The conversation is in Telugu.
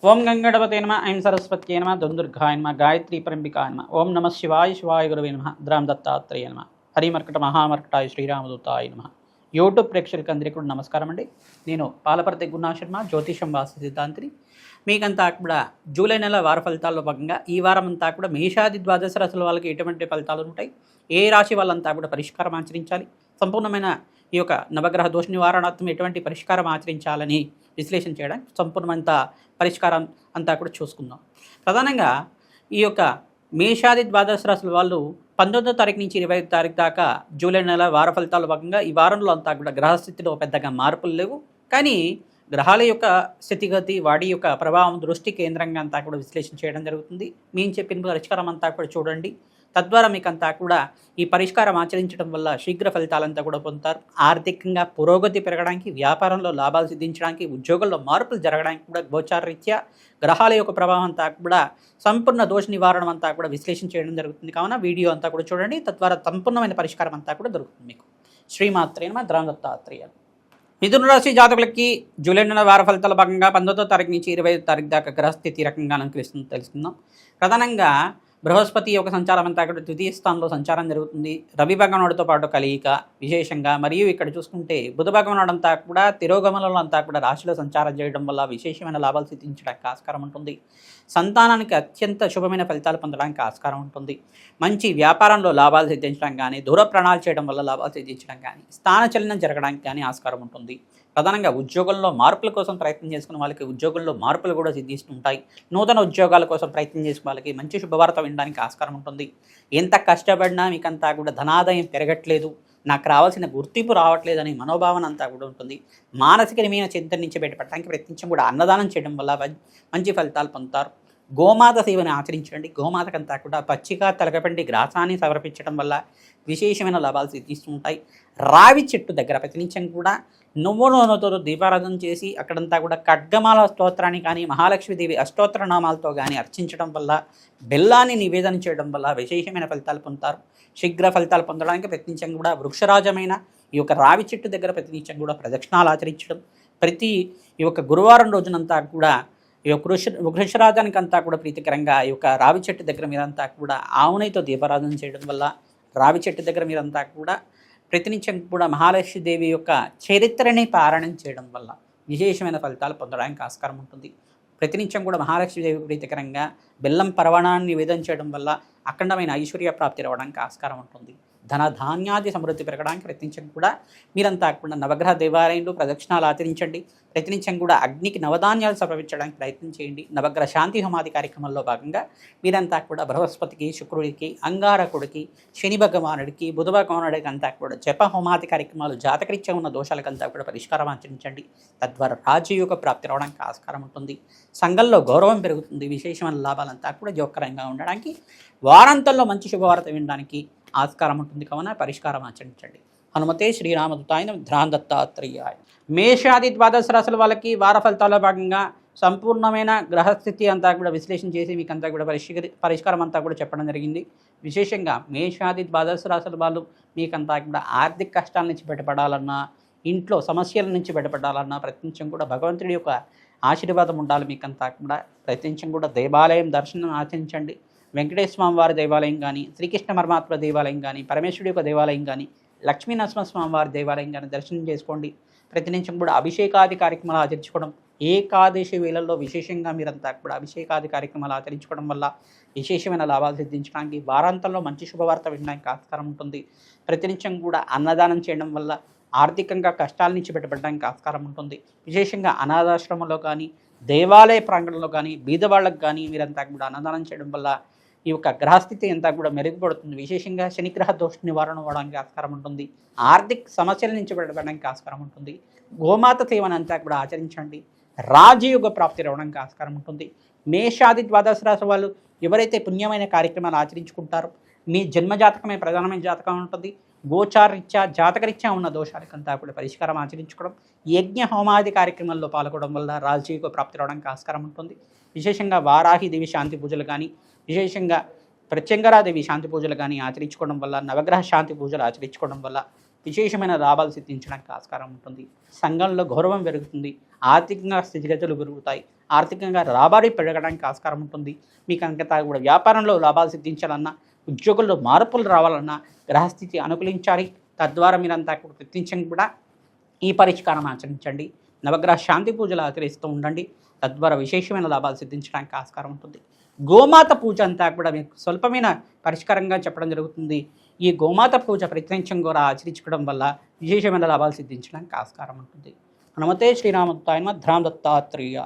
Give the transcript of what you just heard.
ఓం గంగణపతే నమ ఐం సరస్వత్యే నమ దుందుర్గాయ నమ గాయత్రీ పరంబికాయ నమ ఓం నమ శివాయ శివాయ గురవే నమ ద్రాం దత్తాత్రేయ నమ హరిమర్కట మహామర్కటాయ శ్రీరామదూతాయ నమ. యూట్యూబ్ ప్రేక్షకులకు అందరికీ కూడా నమస్కారం అండి. నేను పాలపర్తి గురునాథ శర్మ, జ్యోతిషం వాస్తు సిద్ధాంతిని. మీకంతా కూడా జూలై నెల వార ఫలితాల్లో భాగంగా ఈ వారం అంతా కూడా మేషాది ద్వాదశ రాశుల వాళ్ళకి ఎటువంటి ఫలితాలు ఉంటాయి, ఏ రాశి వాళ్ళంతా కూడా పరిష్కారం ఆచరించాలి, సంపూర్ణమైన ఈ యొక్క నవగ్రహ దోష నివారణార్థం ఎటువంటి పరిష్కారం ఆచరించాలని విశ్లేషణ చేయడానికి సంపూర్ణమైన పరిష్కారం అంతా కూడా చూసుకుందాం. ప్రధానంగా ఈ యొక్క మేషాది ద్వాదశ రాశుల వాళ్ళు 19వ తారీఖు నుంచి 25వ తారీఖు దాకా జూలై నెల వార ఫలితాల భాగంగా ఈ వారంలో అంతా కూడా గ్రహస్థితిలో పెద్దగా మార్పులు లేవు. కానీ గ్రహాల యొక్క స్థితిగతి, వాటి యొక్క ప్రభావం దృష్టి కేంద్రంగా అంతా కూడా విశ్లేషణ చేయడం జరుగుతుంది. మేము చెప్పిన పరిష్కారం అంతా కూడా చూడండి. తద్వారా మీకు అంతా కూడా ఈ పరిష్కారం ఆచరించడం వల్ల శీఘ్ర ఫలితాలంతా కూడా పొందుతారు. ఆర్థికంగా పురోగతి పెరగడానికి, వ్యాపారంలో లాభాలు సిద్ధించడానికి, ఉద్యోగంలో మార్పులు జరగడానికి కూడా గోచారరీత్యా గ్రహాల యొక్క ప్రభావం అంతా కూడా సంపూర్ణ దోష నివారణ అంతా కూడా విశ్లేషణ చేయడం జరుగుతుంది. కావున వీడియో అంతా కూడా చూడండి. తద్వారా సంపూర్ణమైన పరిష్కారం అంతా కూడా దొరుకుతుంది మీకు. శ్రీమాత్రే నమః. ద్రాం దత్తాత్రేయ. మిథున రాశి జాతకులకి జూలై నెల వార ఫలితాల భాగంగా 19వ తారీఖు నుంచి 25వ తారీఖు దాకా గ్రహస్థితి రకంగా తెలుసుకుందాం. ప్రధానంగా బృహస్పతి యొక్క సంచారం అంతా కూడా ద్వితీయ స్థానంలో సంచారం జరుగుతుంది. రవి భగవానుడితో పాటు కలయిక విశేషంగా, మరియు ఇక్కడ చూసుకుంటే బుధ భగవానుడు అంతా కూడా తిరోగమనంలో అంతా కూడా రాశిలో సంచారం చేయడం వల్ల విశేషమైన లాభాలు సిద్ధించడానికి ఆస్కారం ఉంటుంది. సంతానానికి అత్యంత శుభమైన ఫలితాలు పొందడానికి ఆస్కారం ఉంటుంది. మంచి వ్యాపారంలో లాభాలు సిద్ధించడం కానీ, దూర ప్రణాళిక చేయడం వల్ల లాభాలు సిద్ధించడం కానీ, స్థానచలనం జరగడానికి కానీ ఆస్కారం ఉంటుంది. ప్రధానంగా ఉద్యోగంలో మార్పుల కోసం ప్రయత్నం చేసుకున్న వాళ్ళకి ఉద్యోగంలో మార్పులు కూడా సిద్ధిస్తుంటాయి. నూతన ఉద్యోగాల కోసం ప్రయత్నం చేసుకున్న వాళ్ళకి మంచి శుభవార్త వినడానికి ఆస్కారం ఉంటుంది. ఎంత కష్టపడినా మీకంతా కూడా ధనాదాయం పెరగట్లేదు, నాకు రావాల్సిన గుర్తింపు రావట్లేదని మనోభావన అంతా కూడా ఉంటుంది. మానసికమైన చింతన నుంచి బయటపడటానికి ప్రయత్నించడం కూడా అన్నదానం చేయడం వల్ల మంచి ఫలితాలు పొందుతారు. గోమాత సేవని ఆచరించండి. గోమాతకంతా కూడా పచ్చిక తలకపండి గ్రాసాన్ని సమర్పించడం వల్ల విశేషమైన లాభాలు సిద్ధిస్తూ ఉంటాయి. రావి చెట్టు దగ్గర ప్రతినిత్యం కూడా నువ్వు నూనెతో దీపారాధన చేసి అక్కడంతా కూడా ఖడ్గమాల స్తోత్రాన్ని కానీ, మహాలక్ష్మీదేవి అష్టోత్తర నామాలతో కానీ అర్చించడం వల్ల, బెల్లాన్ని నివేదన చేయడం వల్ల విశేషమైన ఫలితాలు పొందుతారు. శీఘ్ర ఫలితాలు పొందడానికి ప్రతినిత్యం కూడా వృక్షరాజమైన ఈ యొక్క రావి చెట్టు దగ్గర ప్రతినిత్యం కూడా ప్రదక్షిణాలు ఆచరించడం, ప్రతి ఈ యొక్క గురువారం రోజునంతా కూడా ఈ యొక్క వృక్షరాజానికి అంతా కూడా ప్రీతికరంగా ఈ యొక్క రావి చెట్టు దగ్గర మీరంతా కూడా ఆవునైతో దీపారాధన చేయడం వల్ల, రావి చెట్టు దగ్గర మీరంతా కూడా ప్రతినిత్యం కూడా మహాలక్ష్మీదేవి యొక్క చరిత్రని పారాయణం చేయడం వల్ల విశేషమైన ఫలితాలు పొందడానికి ఆస్కారం ఉంటుంది. ప్రతినిత్యం కూడా మహాలక్ష్మీదేవి ప్రీతికరంగా బెల్లం పరవణాన్ని నివేదన చేయడం వల్ల అఖండమైన ఐశ్వర్య ప్రాప్తి రావడానికి ఆస్కారం ఉంటుంది. ధన ధాన్యాది సమృద్ధి పెరగడానికి ప్రయత్నించడం కూడా మీరంతా కూడా నవగ్రహ దేవాలయంలో ప్రదక్షిణాలు ఆచరించండి. ప్రతినిత్యం కూడా అగ్నికి నవధాన్యాలు సమర్పించడానికి ప్రయత్నం చేయండి. నవగ్రహ శాంతి హోమాది కార్యక్రమంలో భాగంగా మీరంతా కూడా బృహస్పతికి, శుక్రుడికి, అంగారకుడికి, శని భగవానుడికి, బుధ భగవానుడికి అంతా కూడా జప హోమాది కార్యక్రమాలు జాతకరీత్యా ఉన్న దోషాలకంతా కూడా పరిష్కారం ఆచరించండి. తద్వారా రాజయోగ ప్రాప్తి రావడానికి ఆస్కారం ఉంటుంది. సంఘంలో గౌరవం పెరుగుతుంది. విశేషమైన లాభాలంతా కూడా జోకరంగా ఉండడానికి, వారాంతంలో మంచి శుభవార్త వినడానికి ఆస్కారం ఉంటుంది. కావున పరిష్కారం ఆచరించండి. హనుమతే శ్రీరామదూతాయ ద్రాం దత్తాత్రేయాయ. మేషాది ద్వాదశ రాశుల వాళ్ళకి వార ఫలితాల్లో భాగంగా సంపూర్ణమైన గ్రహస్థితి అంతా కూడా విశ్లేషణ చేసి మీకు అంతా కూడా పరిష్కారం అంతా కూడా చెప్పడం జరిగింది. విశేషంగా మేషాది ద్వాదశ రాశుల వాళ్ళు మీకంతా కూడా ఆర్థిక కష్టాల నుంచి బయటపడాలన్నా, ఇంట్లో సమస్యల నుంచి బయటపడాలన్నా ప్రతినిత్యం కూడా భగవంతుడి యొక్క ఆశీర్వాదం ఉండాలి. మీకంతా కూడా ప్రతినిత్యం కూడా దేవాలయం దర్శనం ఆచరించండి. వెంకటేశ్వర స్వామి వారి దేవాలయం కానీ, శ్రీకృష్ణ పరమాత్మ దేవాలయం కానీ, పరమేశ్వరుడి యొక్క దేవాలయం కానీ, లక్ష్మీనరసింహ స్వామి వారి దేవాలయం కానీ దర్శనం చేసుకోండి. ప్రతినిత్యం కూడా అభిషేకాది కార్యక్రమాలు ఆచరించుకోవడం, ఏకాదశి వేళల్లో విశేషంగా మీరంతా కూడా అభిషేకాది కార్యక్రమాలు ఆచరించుకోవడం వల్ల విశేషమైన లాభాలు సిద్ధించడానికి, వారాంతంలో మంచి శుభవార్త వినడానికి ఆస్కారం ఉంటుంది. ప్రతినిత్యం కూడా అన్నదానం చేయడం వల్ల ఆర్థికంగా కష్టాల నుంచి బయటపడడానికి ఆస్కారం ఉంటుంది. విశేషంగా అనాథాశ్రమంలో కానీ, దేవాలయ ప్రాంగణంలో కానీ, బీదవాళ్ళకు కానీ మీరంతా కూడా అన్నదానం చేయడం వల్ల ఈ యొక్క గ్రహస్థితి అంతా కూడా మెరుగుపడుతుంది. విశేషంగా శనిగ్రహ దోష నివారణ అవ్వడానికి ఆస్కారం ఉంటుంది. ఆర్థిక సమస్యల నుంచి బయటపడడానికి ఆస్కారం ఉంటుంది. గోమాత సేవను అంతా కూడా ఆచరించండి. రాజయోగ ప్రాప్తి రావడానికి ఆస్కారం ఉంటుంది. మేషాది ద్వాదశ రాశి వాళ్ళు ఎవరైతే పుణ్యమైన కార్యక్రమాలు ఆచరించుకుంటారో మీ జన్మజాతకమే ప్రధానమైన జాతకం ఉంటుంది. గోచారరీత్యా జాతకరీత్యా ఉన్న దోషాలకంతా కూడా పరిష్కారం ఆచరించుకోవడం, యజ్ఞ హోమాది కార్యక్రమాల్లో పాల్గొనడం వల్ల రాజయోగ ప్రాప్తి రావడానికి ఆస్కారం ఉంటుంది. విశేషంగా వారాహిదేవి శాంతి పూజలు కానీ, విశేషంగా ప్రత్యంగరాదేవి శాంతి పూజలు కానీ ఆచరించుకోవడం వల్ల, నవగ్రహ శాంతి పూజలు ఆచరించుకోవడం వల్ల విశేషమైన లాభాలు సిద్ధించడానికి ఆస్కారం ఉంటుంది. సంఘంలో గౌరవం పెరుగుతుంది. ఆర్థికంగా స్థితిగతులు పెరుగుతాయి. ఆర్థికంగా రాబడి పెరగడానికి ఆస్కారం ఉంటుంది. మీకు అంతటా కూడా వ్యాపారంలో లాభాలు సిద్ధించాలన్నా, ఉద్యోగుల్లో మార్పులు రావాలన్నా గ్రహస్థితి అనుకూలించాలి. తద్వారా మీరంతా కూడా ప్రత్యేకంగా కూడా ఈ పరిష్కారం ఆచరించండి. నవగ్రహ శాంతి పూజలు ఆచరిస్తూ ఉండండి. తద్వారా విశేషమైన లాభాలు సిద్ధించడానికి ఆస్కారం ఉంటుంది. గోమాత పూజ అంతా కూడా మీకు స్వల్పమైన పరిష్కారంగా చెప్పడం జరుగుతుంది. ఈ గోమాత పూజ ప్రత్యేకంగా కూడా ఆచరించుకోవడం వల్ల విశేషమైన లాభాలు సిద్ధించడానికి ఆస్కారం ఉంటుంది. నమస్తే శ్రీరామదత్తాయ నమః. ధ్రాం దత్తాత్రేయ.